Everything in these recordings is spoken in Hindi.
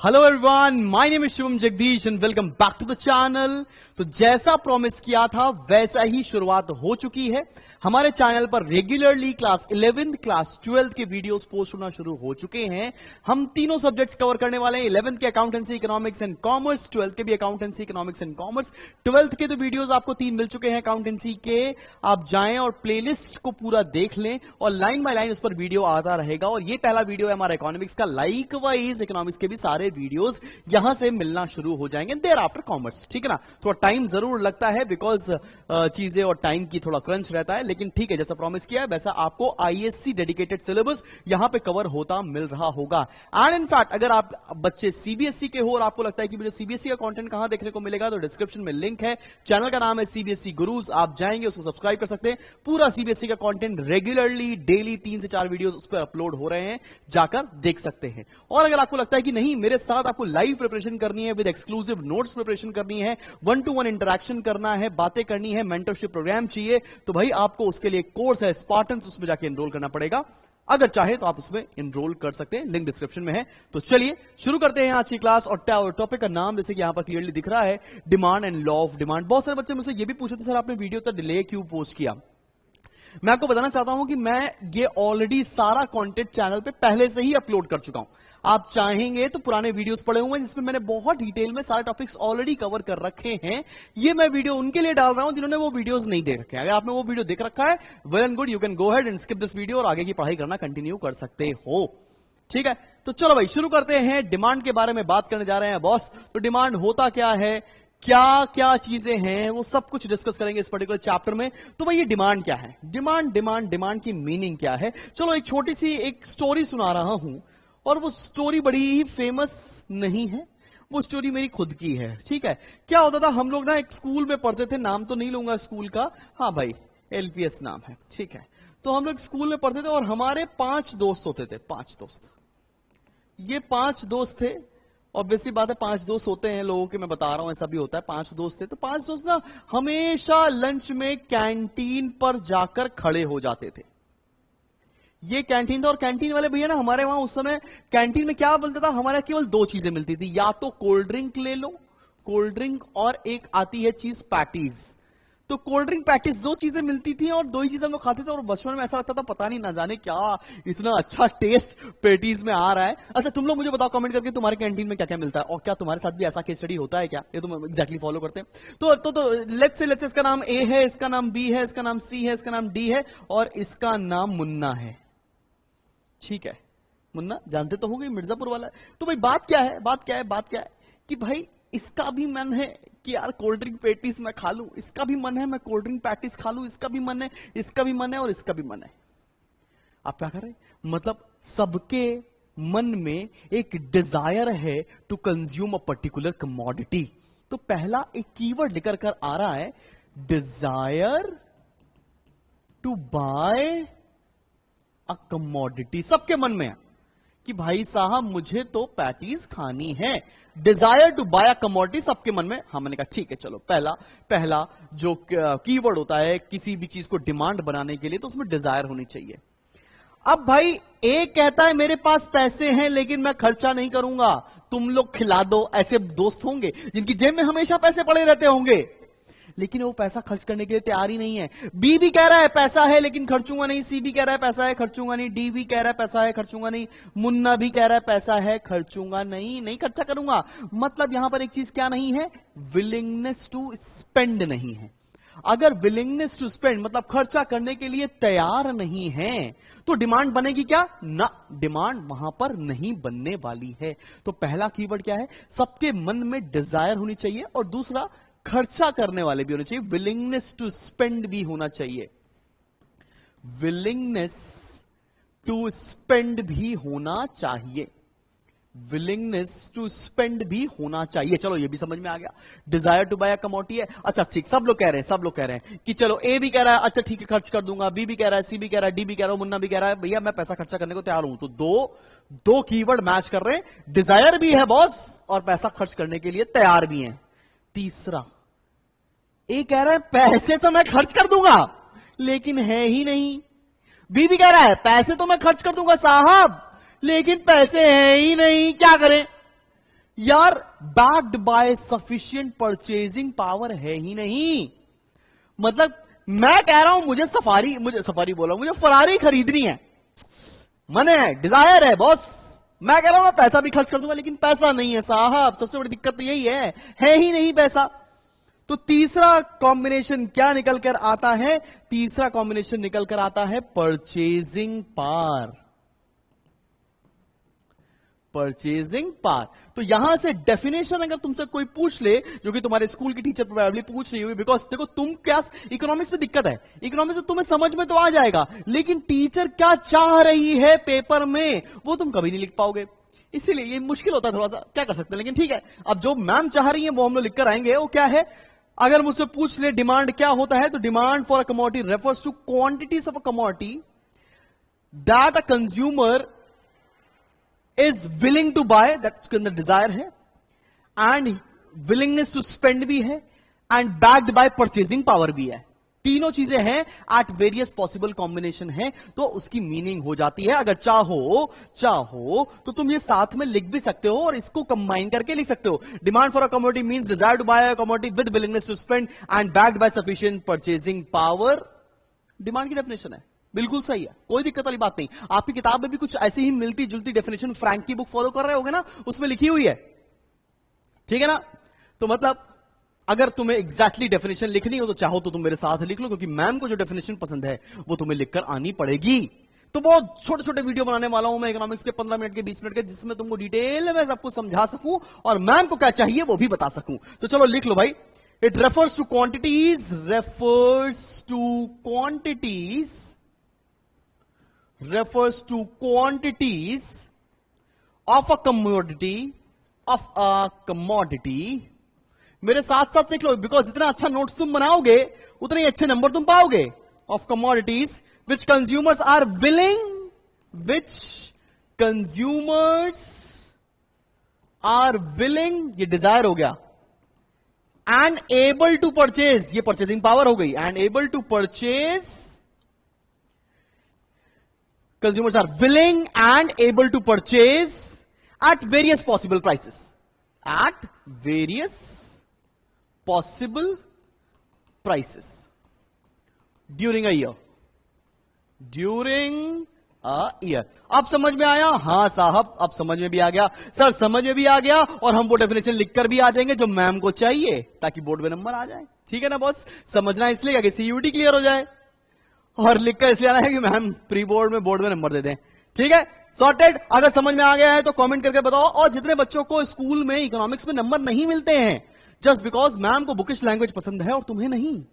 Hello everyone, my name is Shivam Jagdish and welcome back to the channel. तो जैसा प्रॉमिस किया था वैसा ही शुरुआत हो चुकी है। हमारे चैनल पर regularly class 11th class 12th के वीडियोस पोस्ट होना शुरू हो चुके हैं। हम तीनों सब्जेक्ट्स कवर करने वाले हैं। 11th के accountancy economics and commerce, 12th के भी accountancy economics and commerce. 12th के तो वीडियोस आपको 3 मिल चुके हैं अकाउंटेंसी के। आप जाएं और प्लेलिस्ट को पूरा देख लें और लाइन बाय लाइन उस पर वीडियो आता रहेगा। और ये पहला वीडियो है हमारा इकोनॉमिक्स का। लाइकवाइज इकोनॉमिक्स के भी सारे वीडियोस यहां से मिलना शुरू हो जाएंगे देयर आफ्टर कॉमर्स। ठीक है ना, थोड़ा टाइम जरूर लगता है बिकॉज चीजें और टाइम की थोड़ा क्रंच रहता है, लेकिन ठीक है, जैसा प्रॉमिस किया है वैसा आपको आईएससी डेडिकेटेड सिलेबस यहां पे कवर होता मिल रहा होगा। एंड इनफैक्ट अगर आप बच्चे सीबीएसई के हो और आपको लगता है कि मुझे सीबीएसई का कंटेंट कहां देखने को मिलेगा, तो डिस्क्रिप्शन में लिंक है। चैनल का नाम है सीबीएसई गुरुज, आप जाएंगे उसको सब्सक्राइब कर सकते हैं। पूरा सीबीएसई का कंटेंट रेगुलरली डेली 3 से 4 वीडियोस उस पर अपलोड हो रहे हैं, जाकर देख सकते हैं। और अगर आपको लगता है कि नहीं, मेरे साथ आपको लाइव प्रिपरेशन करनी है, विद एक्सक्लूसिव नोट्स प्रिपरेशन करनी है, 1-to-1 इंटरेक्शन करना है, बातें करनी है, मेंटरशिप प्रोग्राम चाहिए, तो भाई आपको उसके लिए कोर्स है स्पार्टन्स, उसमें जाके एनरोल करना पड़ेगा। अगर चाहे तो आप उसमें एनरोल कर सकते हैं, लिंक डिस्क्रिप्शन में है। तो चलिए शुरू करते हैं आज की क्लास। और टॉपिक का नाम जैसे कि यहां पर क्लियरली दिख रहा है, demand and law of demand. बहुत सारे बच्चे मुझसे ये भी पूछे थे, सर आपने वीडियो तक डिले क्यों पोस्ट किया। मैं आपको बताना चाहता हूं कि मैं ये ऑलरेडी सारा कंटेंट चैनल पे पहले से ही अपलोड कर चुका हूं। आप चाहेंगे तो पुराने वीडियोस पड़े हुए हैं जिसमें मैंने बहुत डिटेल में सारे टॉपिक्स ऑलरेडी कवर कर रखे हैं। ये मैं वीडियो उनके लिए डाल रहा हूं जिन्होंने वो वीडियोस नहीं देख रखे हैं। अगर आपने वो वीडियो देख रखा है, well and good, you can go ahead and skip this video और आगे की पढ़ाई करना कंटिन्यू कर सकते हो। ठीक है, तो चलो भाई शुरू करते हैं। डिमांड के बारे में बात करने जा रहे हैं बॉस। तो डिमांड होता क्या है, क्या क्या चीजें हैं, वो सब कुछ डिस्कस करेंगे इस पर्टिकुलर चैप्टर में। तो भाई ये डिमांड क्या है, डिमांड की मीनिंग क्या है। चलो एक छोटी सी एक स्टोरी सुना रहा हूं, और वो स्टोरी बड़ी ही फेमस नहीं है, वो स्टोरी मेरी खुद की है। ठीक है, क्या होता था, हम लोग ना एक स्कूल में पढ़ते थे, नाम तो नहीं लूंगा स्कूल का, हाँ भाई एलपीएस नाम है। ठीक है, तो हम लोग स्कूल में पढ़ते थे और हमारे 5 दोस्त होते थे। 5 दोस्त, ये 5 दोस्त थे। ऑब्वियसली बात है, 5 दोस्त होते हैं लोगों के, मैं बता रहा हूं ऐसा भी होता है। 5 दोस्त थे, तो 5 दोस्त ना हमेशा लंच में कैंटीन पर जाकर खड़े हो जाते थे। ये कैंटीन था, और कैंटीन वाले भैया ना हमारे वहां उस समय कैंटीन में क्या बोलता था, हमारे केवल 2 चीजें मिलती थी, या तो कोल्ड ड्रिंक ले लो, कोल्ड ड्रिंक, और एक आती है चीज पैटीज। तो कोल्ड ड्रिंक पैटीज 2 चीजें मिलती थी, और 2 ही चीजें हम लोग खाते थे। और बचपन में ऐसा लगता था पता नहीं ना जाने क्या इतना अच्छा टेस्ट पैटीज में आ रहा है। अच्छा तुम लोग मुझे बताओ कमेंट करके, तुम्हारे कैंटीन में क्या क्या मिलता है, और क्या तुम्हारे साथ भी ऐसा केस स्टडी होता है क्या, ये तुम एग्जैक्टली फॉलो करते हैं। तो लेट्स से इसका नाम ए है, इसका नाम बी है, इसका नाम सी है, इसका नाम डी है, और इसका नाम मुन्ना है। ठीक है, मुन्ना जानते तो हो गए, मिर्जापुर वाला है। तो भाई बात क्या है कि भाई इसका भी मन है कि यार कोल्ड ड्रिंक पैटीज मैं खा लूं, इसका भी मन है मैं कोल्ड ड्रिंक पैटीज खा लूं, इसका भी मन है, इसका भी मन है, और इसका भी मन है। आप क्या कर रहे हैं, मतलब सबके मन में एक डिजायर है to consume a particular commodity. तो पहला एक कीवर्ड लेकर कर आ रहा है, desire to buy a commodity. सबके मन में है कि भाई साहब मुझे तो पैटीज खानी है, desire to buy a commodity सबके मन में। हाँ, मैंने कहा ठीक है, चलो पहला जो कीवर्ड होता है किसी भी चीज को डिमांड बनाने के लिए, तो उसमें डिजायर होनी चाहिए। अब भाई ए कहता है मेरे पास पैसे हैं लेकिन मैं खर्चा नहीं करूंगा, तुम लोग खिला दो। ऐसे दोस्त होंगे जिनकी जेब में हमेशा पैसे पड़े रहते होंगे, लेकिन वो पैसा खर्च करने के लिए तैयार ही नहीं है। बी भी कह रहा है पैसा है लेकिन खर्चूंगा नहीं, सी भी कह रहा है पैसा है खर्चूंगा नहीं, डी भी कह रहा है पैसा है खर्चूंगा नहीं, मुन्ना भी कह रहा है पैसा है खर्चूंगा नहीं, नहीं खर्चा करूंगा। मतलब यहां पर एक चीज क्या नहीं है, विलिंगनेस टू स्पेंड नहीं है। अगर विलिंगनेस टू स्पेंड मतलब खर्चा करने के लिए तैयार नहीं है, तो डिमांड बनेगी क्या ना, डिमांड वहां पर नहीं बनने वाली है। तो पहला कीवर्ड क्या है, सबके मन में डिजायर होनी चाहिए, और दूसरा खर्चा करने वाले भी होने चाहिए, विलिंगनेस टू स्पेंड भी होना चाहिए, विलिंगनेस टू स्पेंड भी होना चाहिए, विलिंगनेस टू स्पेंड भी होना चाहिए। चलो ये भी समझ में आ गया, desire to buy a commodity है। अच्छा ठीक, सब लोग कह रहे हैं कि चलो ए भी कह रहा है अच्छा ठीक है खर्च कर दूंगा, बी भी कह रहा है, सी भी कह रहा है, डी भी कह रहा है, मुन्ना भी कह रहा है भैया मैं पैसा खर्चा करने को तैयार हूं। तो दो कीवर्ड मैच कर रहे हैं, डिजायर भी है बॉस और पैसा खर्च करने के लिए तैयार भी है। तीसरा, ए कह रहा है पैसे तो मैं खर्च कर दूंगा लेकिन है ही नहीं, बी भी कह रहा है पैसे तो मैं खर्च कर दूंगा साहब लेकिन पैसे हैं ही नहीं, क्या करें। यार backed by sufficient purchasing power है ही नहीं। मतलब मैं कह रहा हूं मुझे सफारी बोला, मुझे फरारी खरीदनी है, मन है, डिजायर है बॉस। मैं कह रहा हूं मैं पैसा भी खर्च कर दूंगा, लेकिन पैसा नहीं है साहब। सबसे बड़ी दिक्कत तो यही है ही नहीं पैसा। तो तीसरा कॉम्बिनेशन क्या निकल कर आता है? तीसरा कॉम्बिनेशन निकल कर आता है परचेजिंग पावर। Purchasing power. तो यहां से डेफिनेशन अगर तुमसे कोई पूछ ले, जो कि तुम्हारे स्कूल की टीचर प्रोबेबली पूछ रही होगी, बिकॉज देखो तुम क्या, इकोनॉमिक्स में दिक्कत है, इकोनॉमिक्स में तुम्हें समझ में तो आ जाएगा, लेकिन टीचर क्या चाह रही है पेपर में वो तुम कभी नहीं लिख पाओगे। इसीलिए ये मुश्किल होता है थोड़ा सा, क्या कर सकते हैं, लेकिन ठीक है। अब जो मैम चाह रही है वो हम लोग लिख कर आएंगे। वो क्या है? अगर मुझसे पूछ ले डिमांड क्या होता है, तो demand for a commodity refers to quantities of a commodity that a consumer is willing to buy, that उसके अंदर डिजायर है, एंड विलिंगनेस टू स्पेंड भी है, and backed bye purchasing power भी है। तीनों चीजें हैं, एट वेरियस पॉसिबल कॉम्बिनेशन है, तो उसकी मीनिंग हो जाती है। अगर चाहो तो तुम ये साथ में लिख भी सकते हो और इसको कंबाइन करके लिख सकते हो। Demand for a commodity means desire to buy a commodity with willingness to spend and backed by sufficient purchasing power. Demand की डेफिनेशन है, बिल्कुल सही है, कोई दिक्कत वाली बात नहीं। आपकी किताब में भी कुछ ऐसी ही मिलती जुलती डेफिनेशन फ्रैंक की बुक फॉलो कर रहे होगे ना, उसमें लिखी हुई है, ठीक है ना। तो मतलब अगर तुम्हें एग्जैक्टली डेफिनेशन लिखनी हो तो चाहो तो तुम मेरे साथ लिख लो, क्योंकि मैम को जो डेफिनेशन पसंद है वो तुम्हें लिखकर आनी पड़ेगी। तो बहुत छोटे छोटे वीडियो बनाने वाला हूं मैं इकोनॉमिक्स के, 15 मिनट के, 20 मिनट के, जिसमें तुमको डिटेल में सबको समझा सकूं और मैम को क्या चाहिए वो भी बता सकूं। तो चलो लिख लो भाई। It refers to quantities, refers to quantities of a commodity, मेरे साथ साथ लिख लो, बिकॉज जितना अच्छा नोट्स तुम बनाओगे उतने ही अच्छे नंबर तुम पाओगे। Of commodities which consumers are willing, ये डिजायर हो गया, एंड एबल टू परचेज, ये परचेजिंग पावर हो गई, and able to purchase, consumers are willing and able to purchase at various possible prices. At various possible prices. During a year. During a year. अब समझ में आया? हाँ साहब, अब समझ में भी आ गया। सर समझ में भी आ गया, और हम वो डेफिनेशन लिखकर भी आ जाएंगे जो मैम को चाहिए, ताकि बोर्ड में नंबर आ जाए। ठीक है ना बॉस? समझना इसलिए कि सीयूटी क्लियर हो जाए, और लिखकर इसलिए आना है कि मैम प्री बोर्ड में, बोर्ड में नंबर दे दें। ठीक है, सॉर्टेड। अगर समझ में आ गया है तो कमेंट करके बताओ। और जितने बच्चों को स्कूल में इकोनॉमिक्स में नंबर नहीं मिलते हैं जस्ट बिकॉज मैम को बुकिश लैंग्वेज पसंद है और तुम्हें नहीं,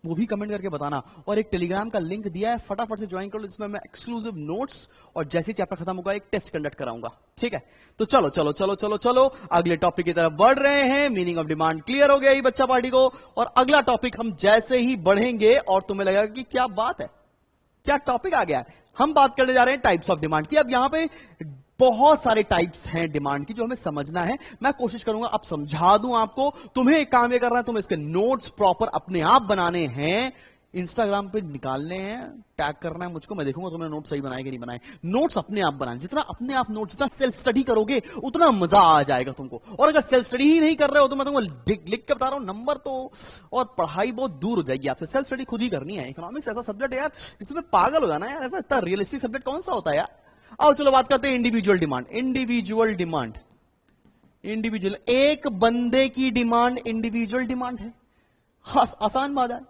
वो भी कमेंट करके बताना। और एक टेलीग्राम का लिंक दिया है, फटाफट से ज्वाइन कर लो, इसमें मैं एक्सक्लूसिव नोट्स और जैसे चैप्टर खत्म होगा एक टेस्ट कंडक्ट कराऊंगा। ठीक है, तो चलो चलो चलो चलो चलो अगले टॉपिक की तरफ बढ़ रहे हैं। मीनिंग ऑफ डिमांड क्लियर हो गया ही बच्चा पार्टी को, और अगला टॉपिक हम जैसे ही बढ़ेंगे और तुम्हें लगेगा कि क्या बात है, क्या टॉपिक आ गया है, हम बात करने जा रहे हैं टाइप्स ऑफ डिमांड की। अब यहां पे बहुत सारे टाइप्स हैं डिमांड की जो हमें समझना है। मैं कोशिश करूंगा अब समझा दूं आपको। तुम्हें एक काम ये करना है, तुम्हें इसके नोट्स प्रॉपर अपने आप बनाने हैं, इंस्टाग्राम पे निकालने हैं, टैग करना है मुझको, मैं देखूंगा तुमने नोट सही बनाए कि नहीं बनाए। नोट्स अपने आप बनाए, जितना अपने आप नोट्स, जितना सेल्फ स्टडी करोगे उतना मजा आ जाएगा तुमको। और अगर सेल्फ स्टडी ही नहीं कर रहे हो तो मैं तुमको लिख के बता रहा हूं, नंबर तो और पढ़ाई बहुत दूर हो जाएगी आपसे। सेल्फ स्टडी खुद ही करनी है। इकोनॉमिक्स ऐसा सब्जेक्ट है यार, इसमें पागल हो जाना यार, ऐसा इतना रियलिस्टिक सब्जेक्ट कौन सा होता है यार। आओ चलो बात करते हैं इंडिविजुअल डिमांड। इंडिविजुअल एक बंदे की डिमांड इंडिविजुअल डिमांड है। आसान बात है,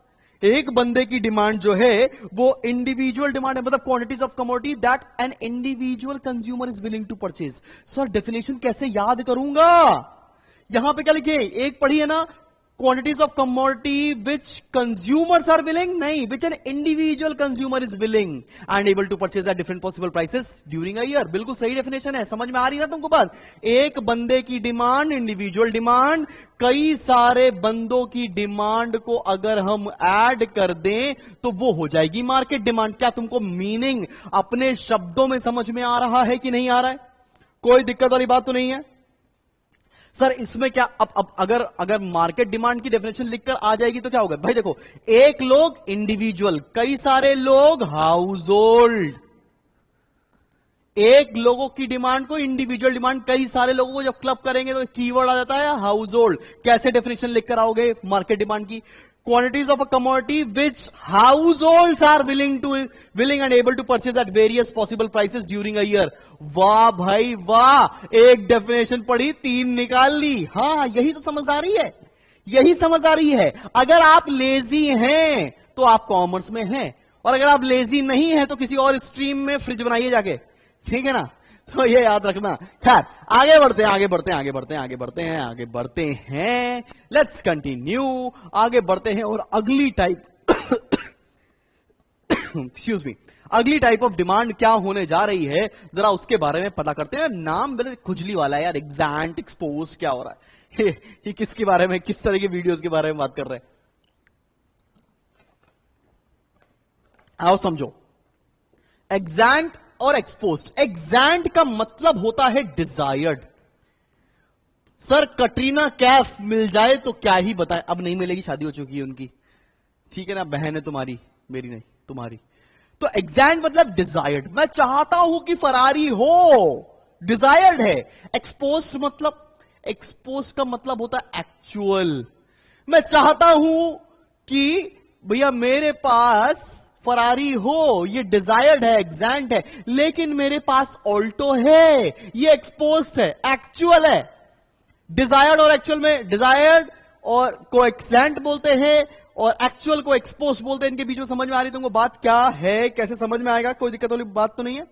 एक बंदे की डिमांड जो है वो इंडिविजुअल डिमांड है, मतलब quantities of commodity that an individual consumer is willing to purchase. Sir definition कैसे याद करूंगा? यहां पे क्या लिखे, एक पढ़ी है ना, quantities of commodity which consumers are willing, नहीं, which an individual consumer is willing and able to purchase at different possible prices during a year. बिल्कुल सही डेफिनेशन है, समझ में आ रही ना तुमको बात? एक बंदे की डिमांड इंडिविजुअल डिमांड, कई सारे बंदों की डिमांड को अगर हम ऐड कर दें तो वो हो जाएगी मार्केट डिमांड। क्या तुमको मीनिंग अपने शब्दों में समझ में आ रहा है कि नहीं आ रहा है? कोई दिक्कत वाली बात तो नहीं है? सर इसमें क्या, अब अगर मार्केट डिमांड की डेफिनेशन लिखकर आ जाएगी तो क्या होगा भाई? देखो, एक लोग इंडिविजुअल, कई सारे लोग हाउस होल्ड, एक लोगों की डिमांड को इंडिविजुअल डिमांड, कई सारे लोगों को जब क्लब करेंगे तो कीवर्ड आ जाता है हाउस होल्ड। कैसे डेफिनेशन लिखकर आओगे मार्केट डिमांड की? Quantities of a commodity which households are willing and able to purchase at various possible prices during a year. वाह भाई वाह, एक डेफिनेशन पढ़ी, 3 निकाल ली। हाँ, यही तो समझदारी है, यही समझदारी है। अगर आप लेजी हैं तो आप कॉमर्स में हैं, और अगर आप लेजी नहीं हैं तो किसी और स्ट्रीम में फ्रिज बनाइए जाके, ठीक है ना? तो ये याद रखना। खैर, आगे बढ़ते हैं, आगे बढ़ते हैं, आगे बढ़ते हैं, आगे बढ़ते हैं, आगे बढ़ते हैं। लेट्स कंटिन्यू, आगे बढ़ते हैं। और अगली टाइप एक्सक्यूज मी, अगली टाइप ऑफ डिमांड क्या होने जा रही है, जरा उसके बारे में पता करते हैं। नाम बड़े खुजली वाला है यार, एग्जैक्ट एक्सपोज, क्या हो रहा है? ये किसके बारे में, किस तरह की वीडियोस के बारे में बात कर रहे हैं? आओ समझो। एग्जैक्ट और एक्सपोज्ड। एग्जैक्ट का मतलब होता है डिजायर्ड। सर कटरीना कैफ मिल जाए तो क्या ही बताएं, अब नहीं मिलेगी, शादी हो चुकी है उनकी, ठीक है ना? बहन है तुम्हारी, मेरी नहीं, तुम्हारी। तो एग्जैक्ट मतलब डिजायर्ड। मैं चाहता हूं कि फरारी हो, डिजायर्ड है। एक्सपोज्ड मतलब, एक्सपोज का मतलब होता है एक्चुअल। मैं चाहता हूं कि भैया मेरे पास फरारी हो, ये डिजायर्ड है, एग्जैक्ट है, लेकिन मेरे पास ऑल्टो है, ये एक्सपोज्ड है, एक्चुअल है। डिजायर्ड और एक्चुअल में, डिजायर्ड और को एग्जैक्ट बोलते हैं और एक्चुअल को एक्सपोज बोलते हैं। इनके बीच में समझ में आ रही तुमको बात क्या है? कैसे समझ में आएगा? कोई दिक्कत वाली बात तो नहीं है?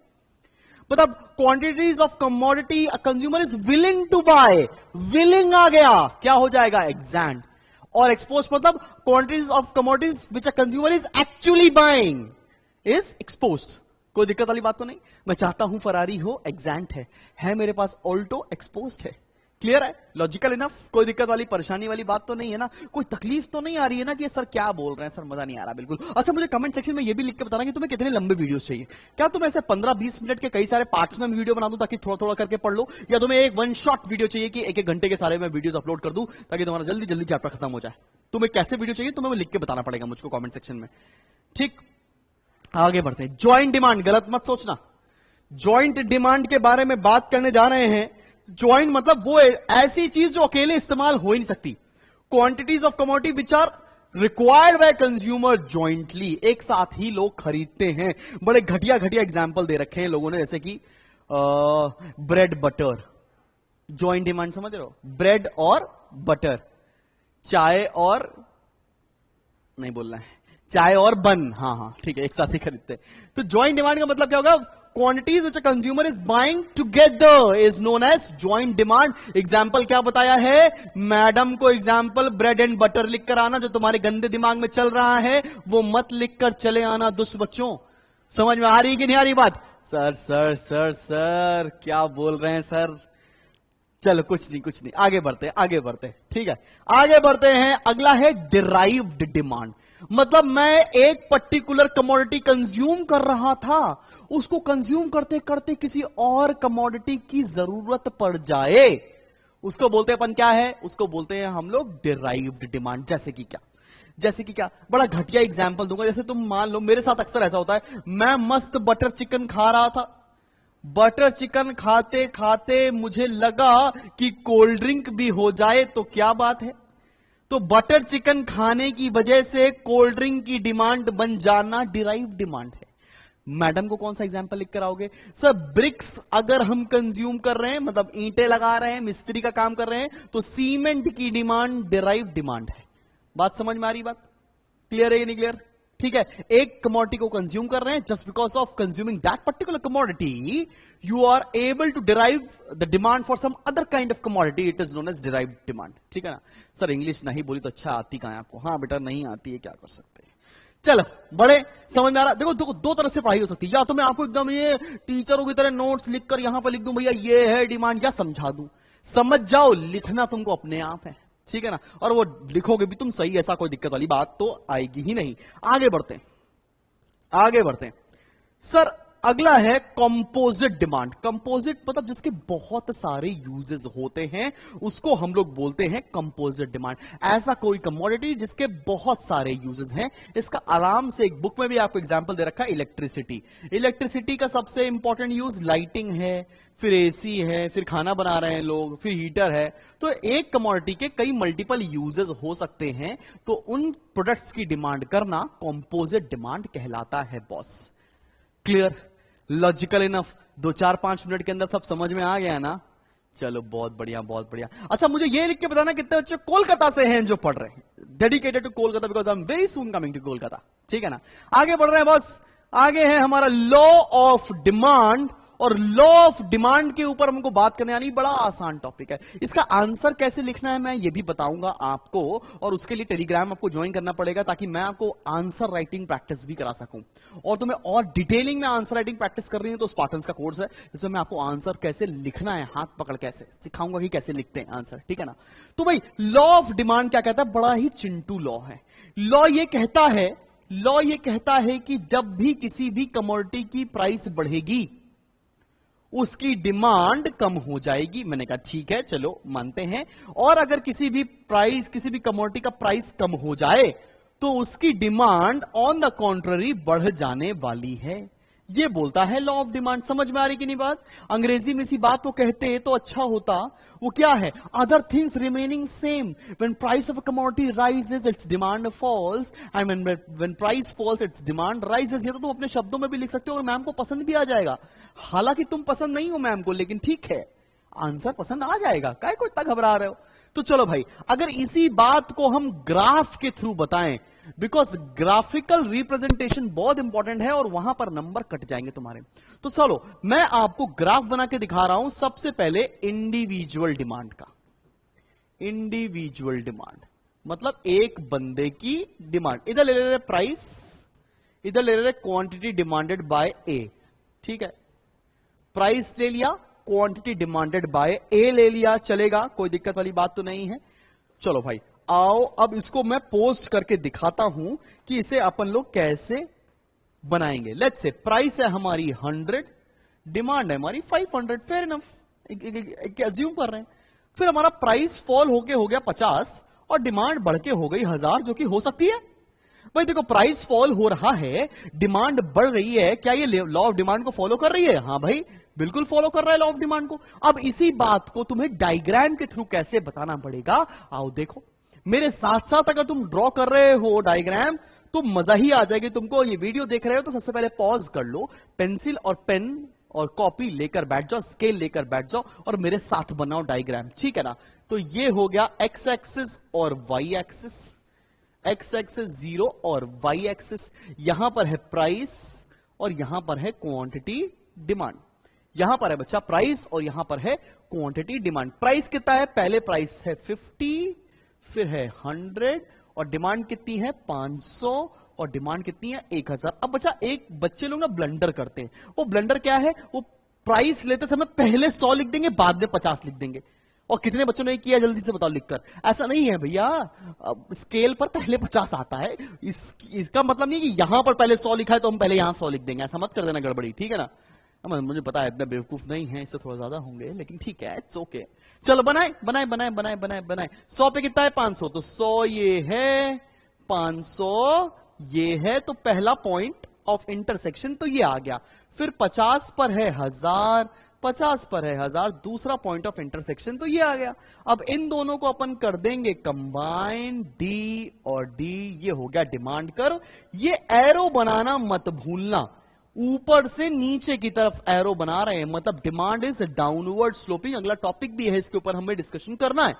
मतलब quantities of commodity consumer is willing to buy, willing आ गया, क्या हो जाएगा? एग्जैक्ट। और एक्सपोज मतलब quantities of commodities which a consumer is actually buying is exposed. कोई दिक्कत वाली बात तो नहीं? मैं चाहता हूं फरारी हो, एग्जैक्ट है मेरे पास ऑल्टो, एक्सपोज्ड है। क्लियर है? Logical enough? कोई दिक्कत वाली परेशानी वाली बात तो नहीं है ना? कोई तकलीफ तो नहीं आ रही है ना कि सर क्या बोल रहे हैं, सर मजा नहीं आ रहा? बिल्कुल। अच्छा, मुझे कमेंट सेक्शन में ये भी लिख के बताना कि तुम्हें कितने लंबे वीडियोस चाहिए। क्या तुम ऐसे 15-20 मिनट के कई सारे पार्ट्स में वीडियो बना दूं ताकि थोड़ा थोड़ा करके पढ़ लो, या तुम्हें एक 1 शॉट वीडियो चाहिए कि 1-1 घंटे के सारे मैं वीडियोस अपलोड कर दूं ताकि तुम्हारा जल्दी जल्दी चैप्टर खत्म हो जाए? तुम्हें कैसे वीडियो चाहिए तुम्हें लिख के बताना पड़ेगा मुझको कमेंट सेक्शन में, ठीक? आगे बढ़ते हैं। ज्वाइंट डिमांड, गलत मत सोचना। ज्वाइंट डिमांड के बारे में बात करने जा रहे हैं। ज्वाइंट मतलब वो ऐसी चीज जो अकेले इस्तेमाल हो ही नहीं सकती। Quantities of commodity which are required by consumer jointly, एक साथ ही लोग खरीदते हैं। बड़े घटिया घटिया एग्जाम्पल दे रखे हैं लोगों ने, जैसे कि ब्रेड बटर, ज्वाइंट डिमांड, समझ रहे हो? ब्रेड और बटर, चाय और, नहीं बोलना है, चाय और बन, हाँ हाँ ठीक है, एक साथ ही खरीदते हैं। तो ज्वाइंट डिमांड का मतलब क्या होगा? Quantities which a consumer is buying together is known as joint demand. Example क्या बताया है? मैडम को एग्जाम्पल ब्रेड एंड बटर लिख कर आना। जो तुम्हारे गंदे दिमाग में चल रहा है वो मत लिख कर चले आना दुष्ट बच्चों। समझ में आ रही कि नहीं आ रही बात? सर सर सर सर क्या बोल रहे हैं सर? चलो कुछ नहीं कुछ नहीं, आगे बढ़ते हैं, आगे बढ़ते हैं, ठीक है, आगे बढ़ते हैं। अगला है डिराइव्ड डिमांड। मतलब मैं एक पर्टिकुलर कमोडिटी कंज्यूम कर रहा था, उसको कंज्यूम करते करते किसी और कमोडिटी की जरूरत पड़ जाए, उसको बोलते हैं अपन क्या है? उसको बोलते हैं हम लोग डिराइव्ड डिमांड। जैसे कि क्या? जैसे कि क्या? बड़ा घटिया एग्जांपल दूंगा। जैसे तुम मान लो, मेरे साथ अक्सर ऐसा होता है, मैं मस्त बटर चिकन खा रहा था, बटर चिकन खाते खाते मुझे लगा कि कोल्ड ड्रिंक भी हो जाए तो क्या बात है। तो बटर चिकन खाने की वजह से कोल्ड ड्रिंक की डिमांड बन जाना डिराइव्ड डिमांड है। मैडम को कौन सा एग्जाम्पल लिख कर आओगे? सर ब्रिक्स अगर हम कंज्यूम कर रहे हैं, मतलब ईंटें लगा रहे हैं, मिस्त्री का काम कर रहे हैं, तो सीमेंट की डिमांड डिराइव्ड डिमांड है। बात समझ में आ रही? बात क्लियर है या नहीं क्लियर? ठीक है, एक कमोडिटी को कंज्यूम कर रहे हैं, just because of consuming that particular commodity you are able to derive the demand for some other kind of commodity, it is known as derived demand. ठीक है ना? सर इंग्लिश नहीं बोली तो अच्छा, आती कहां है आपको? हाँ बेटा नहीं आती है, क्या कर सकते हैं। चलो बड़े समझ में आ रहा। देखो दो तरह से पढ़ाई हो सकती है, या तो मैं आपको एकदम ये टीचरों की तरह नोट्स लिखकर यहां पर लिख दूं भैया ये है डिमांड, या समझा दूं, समझ जाओ, लिखना तुमको अपने आप है, ठीक है ना? और वो लिखोगे भी तुम सही, ऐसा कोई दिक्कत वाली बात तो आएगी ही नहीं। आगे बढ़ते हैं, आगे बढ़ते हैं। सर अगला है कंपोजिट डिमांड। कंपोजिट मतलब जिसके बहुत सारे यूजेस होते हैं उसको हम लोग बोलते हैं कंपोजिट डिमांड। ऐसा कोई कमोडिटी जिसके बहुत सारे यूजेस हैं। इसका आराम से एक बुक में भी आपको एग्जांपल दे रखा है, इलेक्ट्रिसिटी। इलेक्ट्रिसिटी का सबसे इंपॉर्टेंट यूज लाइटिंग है, फिर एसी है, फिर खाना बना रहे हैं लोग, फिर हीटर है। तो एक कमोडिटी के कई मल्टीपल यूजेस हो सकते हैं, तो उन प्रोडक्ट्स की डिमांड करना कंपोजिट डिमांड कहलाता है boss. Clear, logical enough, 2-4-5 minute के अंदर सब समझ में आ गया ना? चलो बहुत बढ़िया, बहुत बढ़िया। अच्छा, मुझे ये लिख के बताना कितने बच्चे कोलकाता से हैं जो पढ़ रहे हैं। Dedicated to Kolkata because I am very soon coming to Kolkata. ठीक है ना? आगे बढ़ रहे हैं बॉस। आगे है हमारा लॉ ऑफ डिमांड। और लॉ ऑफ डिमांड के ऊपर हमको बात करने आनी, बड़ा आसान टॉपिक है। इसका आंसर कैसे लिखना है मैं ये भी बताऊंगा आपको, और उसके लिए टेलीग्राम आपको ज्वाइन करना पड़ेगा ताकि मैं आपको आंसर राइटिंग प्रैक्टिस भी करा सकूं। और तुम्हें और डिटेलिंग में आंसर राइटिंग प्रैक्टिस कर रही है तो स्पार्टन्स का कोर्स है, जिसमें मैं आपको आंसर कैसे लिखना है हाथ पकड़ कैसे सिखाऊंगा कि कैसे लिखते हैं आंसर। ठीक है ना? तो भाई लॉ ऑफ डिमांड क्या कहता है? बड़ा ही चिंटू लॉ है। लॉ ये कहता है कि जब भी किसी भी कमोडिटी की प्राइस बढ़ेगी उसकी डिमांड कम हो जाएगी। मैंने कहा ठीक है, चलो मानते हैं। और अगर किसी भी कमोडिटी का प्राइस कम हो जाए तो उसकी डिमांड ऑन द कॉन्ट्ररी बढ़ जाने वाली है। ये बोलता है लॉ ऑफ डिमांड। समझ में आ रही कि नहीं बात? अंग्रेजी में इसी बात को कहते तो अच्छा होता। वो क्या है? Other things remaining same, when price of a commodity rises its demand falls, and when price falls its demand rises. ये तो तुम अपने शब्दों में भी लिख सकते हो और मैम को पसंद भी आ जाएगा। हालांकि तुम पसंद नहीं हो मैम को, लेकिन ठीक है, आंसर पसंद आ जाएगा। काय को इतना घबरा रहे हो? तो चलो भाई, अगर इसी बात को हम ग्राफ के थ्रू बताएं, बिकॉज ग्राफिकल रिप्रेजेंटेशन बहुत इंपॉर्टेंट है और वहां पर नंबर कट जाएंगे तुम्हारे। तो चलो मैं आपको ग्राफ बना के दिखा रहा हूं। सबसे पहले इंडिविजुअल डिमांड का। इंडिविजुअल डिमांड मतलब एक बंदे की डिमांड। इधर ले रहे प्राइस, इधर ले रहे क्वांटिटी डिमांडेड बाय ए। ठीक है, प्राइस ले लिया, क्वांटिटी डिमांडेड बाय ए ले लिया, चलेगा, कोई दिक्कत वाली बात तो नहीं है। चलो भाई आओ, अब इसको मैं पोस्ट करके दिखाता हूं कि इसे अपन लोग कैसे बनाएंगे। लेट्स से प्राइस है हमारी 100, डिमांड है हमारी 500। फेयर इनफ, एज्यूम कर रहे हैं। फिर हमारा प्राइस फॉल होके हो गया 50 और डिमांड बढ़ के हो गई 1000, जो कि हो सकती है। भाई देखो, प्राइस फॉल हो रहा है, डिमांड बढ़ रही है, क्या ये लॉ ऑफ डिमांड को फॉलो कर रही है? हाँ भाई, बिल्कुल फॉलो कर रहा है लॉ ऑफ डिमांड को। अब इसी बात को तुम्हें डायग्राम के थ्रू कैसे बताना पड़ेगा, आओ देखो। मेरे साथ साथ अगर तुम ड्रॉ कर रहे हो डायग्राम तो मजा ही आ जाएगी तुमको। ये वीडियो देख रहे हो तो सबसे पहले पॉज कर लो, पेंसिल और पेन और कॉपी लेकर बैठ जाओ, स्केल लेकर बैठ जाओ और मेरे साथ बनाओ डायग्राम। ठीक है ना? तो ये हो गया एक्स एक्सिस और वाई एक्सिस। एक्स एक्सिस 0 और वाई एक्सिस। यहां पर है प्राइस और यहां पर है क्वांटिटी डिमांड। यहां पर है बच्चा प्राइस और यहां पर है क्वांटिटी डिमांड। प्राइस कितना है? पहले प्राइस है 50, फिर है 100 और डिमांड कितनी है? 500 और डिमांड कितनी है? 1000। अब बच्चा एक बच्चे लोग ना ब्लंडर करते हैं। वो ब्लंडर क्या है? वो प्राइस लेते समय पहले 100 लिख देंगे, बाद में 50 लिख देंगे। और कितने बच्चों ने किया जल्दी से बताओ लिखकर? ऐसा नहीं है भैया, स्केल पर पहले 50 आता है। इसका मतलब नहीं है कि यहां पर पहले 100 लिखा है तो हम पहले यहां 100 लिख देंगे। ऐसा मत कर देना गड़बड़ी, ठीक है ना? मुझे पता है इतना बेवकूफ नहीं है, इससे थोड़ा ज्यादा होंगे, लेकिन ठीक है, इट्स ओके। चलो बनाए बनाए बनाए बनाए बनाए बनाए। 100 पे कितना है? 500। तो 100 ये है, 500 ये है, तो पहला पॉइंट ऑफ इंटरसेक्शन तो ये आ गया। फिर 50 पर है 1000, 50 पर है 1000, दूसरा पॉइंट ऑफ इंटरसेक्शन तो ये आ गया। अब इन दोनों को अपन कर देंगे कंबाइन, डी और डी, ये हो गया डिमांड कर्व। ये एरो बनाना मत भूलना, ऊपर से नीचे की तरफ एरो बना रहे हैं, मतलब डिमांड इज डाउनवर्ड स्लोपिंग। अगला टॉपिक भी है इसके ऊपर, हमें डिस्कशन करना है।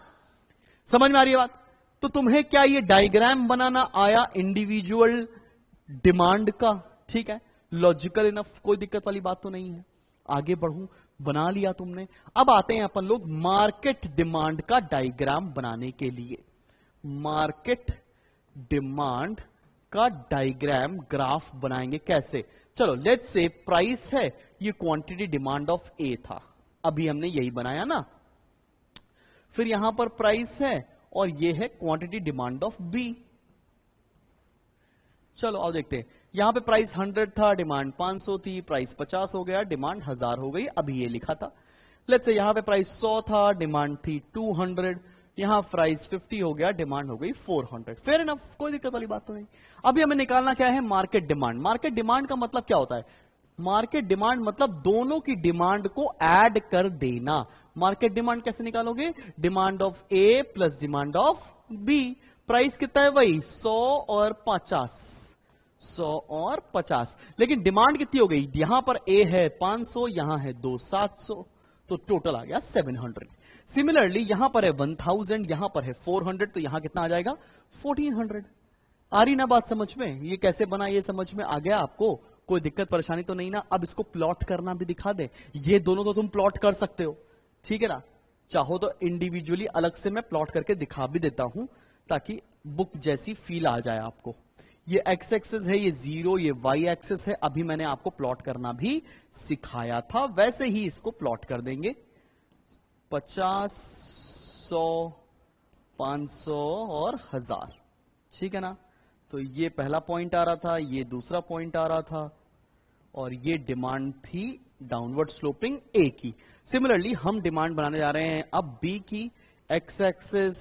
समझ में आ रही है बात? तो तुम्हें क्या ये डायग्राम बनाना आया इंडिविजुअल डिमांड का? ठीक है, लॉजिकल इनफ, कोई दिक्कत वाली बात तो नहीं है। आगे बढ़ूं, बना लिया तुमने। अब आते हैं अपन लोग मार्केट डिमांड का डायग्राम बनाने के लिए। मार्केट डिमांड का डायग्राम, ग्राफ बनाएंगे कैसे? चलो लेट्स से प्राइस है, ये क्वांटिटी डिमांड ऑफ ए था, अभी हमने यही बनाया ना। फिर यहां पर प्राइस है और ये है क्वांटिटी डिमांड ऑफ बी। चलो आओ देखते हैं, यहां पे प्राइस 100 था, डिमांड 500 थी, प्राइस 50 हो गया, डिमांड 1000 हो गई, अभी ये लिखा था। लेट्स से यहां पे प्राइस 100 था, डिमांड थी 200, यहां प्राइस 50 हो गया, डिमांड हो गई 400। फेयर इनफ, कोई दिक्कत वाली बात तो नहीं। अभी हमें निकालना क्या है, मार्केट डिमांड। मार्केट डिमांड का मतलब क्या होता है, मार्केट डिमांड मतलब दोनों की डिमांड को ऐड कर देना। मार्केट डिमांड कैसे निकालोगे, demand of A plus demand of B. Price कितना है, वही 100 और 50, 100 और 50, लेकिन डिमांड कितनी हो गई, यहां पर ए है 500, यहां है 2 700, तो टोटल आ गया 700। सिमिलरली यहां पर है 1000, यहां पर है 400, तो यहां कितना आ जाएगा 1400। आ रही ना बात समझ में, ये कैसे बना, ये समझ में आ गया आपको, कोई दिक्कत परेशानी तो नहीं ना। अब इसको प्लॉट करना भी दिखा दे, ये दोनों तो तुम प्लॉट कर सकते हो, ठीक है ना। चाहो तो इंडिविजुअली अलग से मैं प्लॉट करके दिखा भी देता हूं, ताकि बुक जैसी फील आ जाए आपको। ये एक्स एक्सिस है, ये 0, ये वाई एक्सिस है। अभी मैंने आपको प्लॉट करना भी सिखाया था, वैसे ही इसको प्लॉट कर देंगे। 50, 100, 500 और 1000, ठीक है ना। तो ये पहला पॉइंट आ रहा था, ये दूसरा पॉइंट आ रहा था, और ये डिमांड थी डाउनवर्ड स्लोपिंग ए की। सिमिलरली हम डिमांड बनाने जा रहे हैं अब बी की। एक्स एक्सिस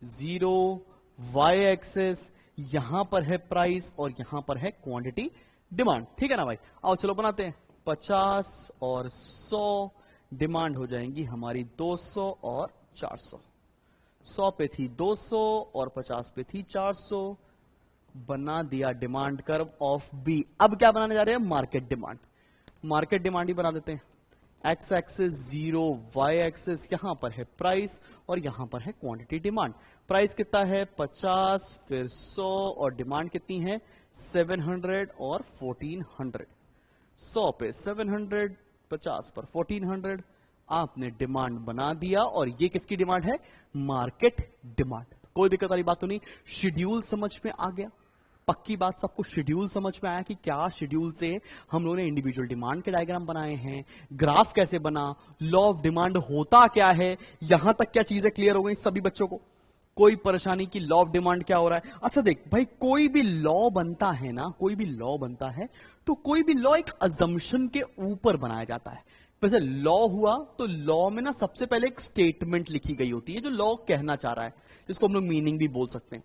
0, वाई एक्सिस, यहां पर है प्राइस और यहां पर है क्वांटिटी डिमांड, ठीक है ना भाई। आओ चलो बनाते हैं। 50 और 100, डिमांड हो जाएंगी हमारी 200 और 400। 100 पे थी 200 और 50 पे थी 400, बना दिया डिमांड कर्व ऑफ बी। अब क्या बनाने जा रहे हैं, मार्केट डिमांड। मार्केट डिमांड ही बना देते हैं। एक्स एक्सिस 0, वाई एक्सिस, यहां पर है प्राइस और यहां पर है क्वांटिटी डिमांड। प्राइस कितना है 50, फिर 100 और डिमांड कितनी है 700 और 1400। 100 पे 700, 50 पर 1400, आपने डिमांड बना दिया। और ये किसकी डिमांड है, मार्केट डिमांड। कोई दिक्कत वाली बात तो नहीं। शेड्यूल समझ में आ गया, पक्की बात, सबको शेड्यूल समझ में आया कि क्या शेड्यूल से हम लोगों ने इंडिविजुअल डिमांड के डायग्राम बनाए हैं, ग्राफ कैसे बना, लॉ ऑफ डिमांड होता क्या है, यहां तक क्या चीजें क्लियर हो गई सभी बच्चों को। कोई परेशानी की लॉ ऑफ डिमांड क्या हो रहा है। अच्छा देख भाई, कोई भी लॉ बनता है ना, कोई भी लॉ बनता है तो कोई भी लॉ एक अजम्पशन के ऊपर बनाया जाता है। वैसे लॉ हुआ तो लॉ में ना सबसे पहले एक स्टेटमेंट लिखी गई होती है जो लॉ कहना चाह रहा है, जिसको हम लोग मीनिंग भी बोल सकते हैं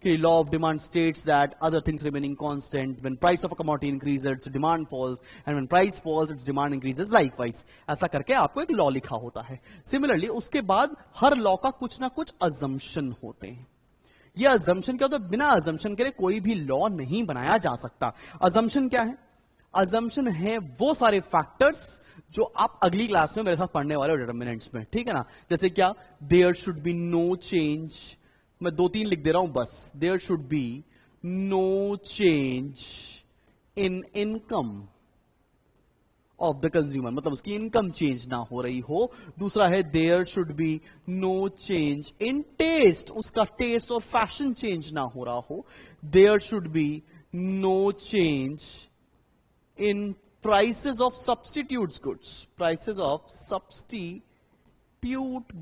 कि law of demand states that other things remaining constant, when price of a commodity increases its demand falls, and when price falls its demand increases likewise. ऐसा करके आपको एक लॉ लिखा होता है। सिमिलरली उसके बाद हर लॉ का कुछ ना कुछ अजम्पशन होते हैं। ये अजम्पशन क्या होता है, बिना अजम्पशन के लिए कोई भी लॉ नहीं बनाया जा सकता। अजम्पशन क्या है, अजम्पशन है वो सारे फैक्टर्स जो आप अगली क्लास में मेरे साथ पढ़ने वाले हो डिटर्मिनेंट्स में, ठीक है ना। जैसे क्या, there should be no change, मैं 2-3 लिख दे रहा हूं बस। There should be no change in income of the consumer, मतलब उसकी इनकम चेंज ना हो रही हो। दूसरा है there should be no change in taste, उसका टेस्ट और फैशन चेंज ना हो रहा हो। There should be no change in prices of substitute goods, prices of substitute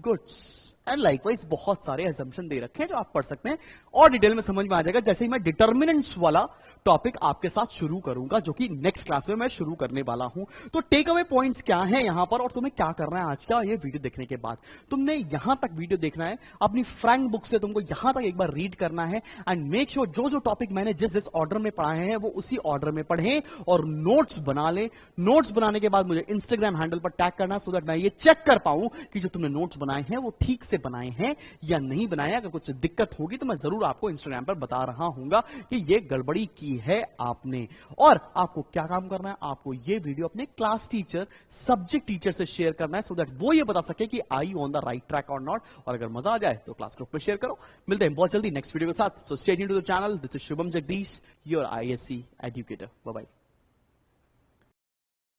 goods, and likewise बहुत सारे असम्पशन दे रखे हैं जो आप पढ़ सकते हैं और डिटेल में समझ में आ जाएगा जैसे ही मैं डिटर्मिनेंट्स वाला टॉपिक आपके साथ शुरू करूंगा, जो कि नेक्स्ट क्लास में मैं शुरू करने वाला हूं। तो टेक अवे पॉइंट्स क्या हैं यहां पर, और तुम्हें क्या करना है आज का ये वीडियो देखने के बाद। तुमने यहां तक वीडियो देखना है, अपनी फ्रैंक बुक से तुमको यहां तक एक बार रीड करना है, एंड मेक श्योर जो जो टॉपिक मैंने जिस जिस ऑर्डर में पढ़ाए हैं वो उसी ऑर्डर में पढ़ें और नोट्स बना ले। नोट्स बनाने के बाद मुझे इंस्टाग्राम हैंडल पर टैग करना, सो दैट मैं ये चेक कर पाऊं कि जो तुमने नोट्स बनाए हैं वो ठीक से बनाए हैं या नहीं बनाए। अगर कुछ दिक्कत होगी तो मैं जरूर आपको इंस्टाग्राम पर बता रहा हूंगा कि ये गड़बड़ी की है आपने। और आपको क्या काम करना है, आपको ये वीडियो अपने क्लास टीचर, सब्जेक्ट टीचर से शेयर करना है, सो दैट वो ये बता सके कि आई ऑन द राइट ट्रैक और नॉट। और अगर मजा आ जाए तो क्लास ग्रुप में शेयर करो। मिलते हैं बहुत जल्दी नेक्स्ट वीडियो के साथ। So stay tuned to the channel. This is Shubham Jagdish, your ISC educator. Bye bye.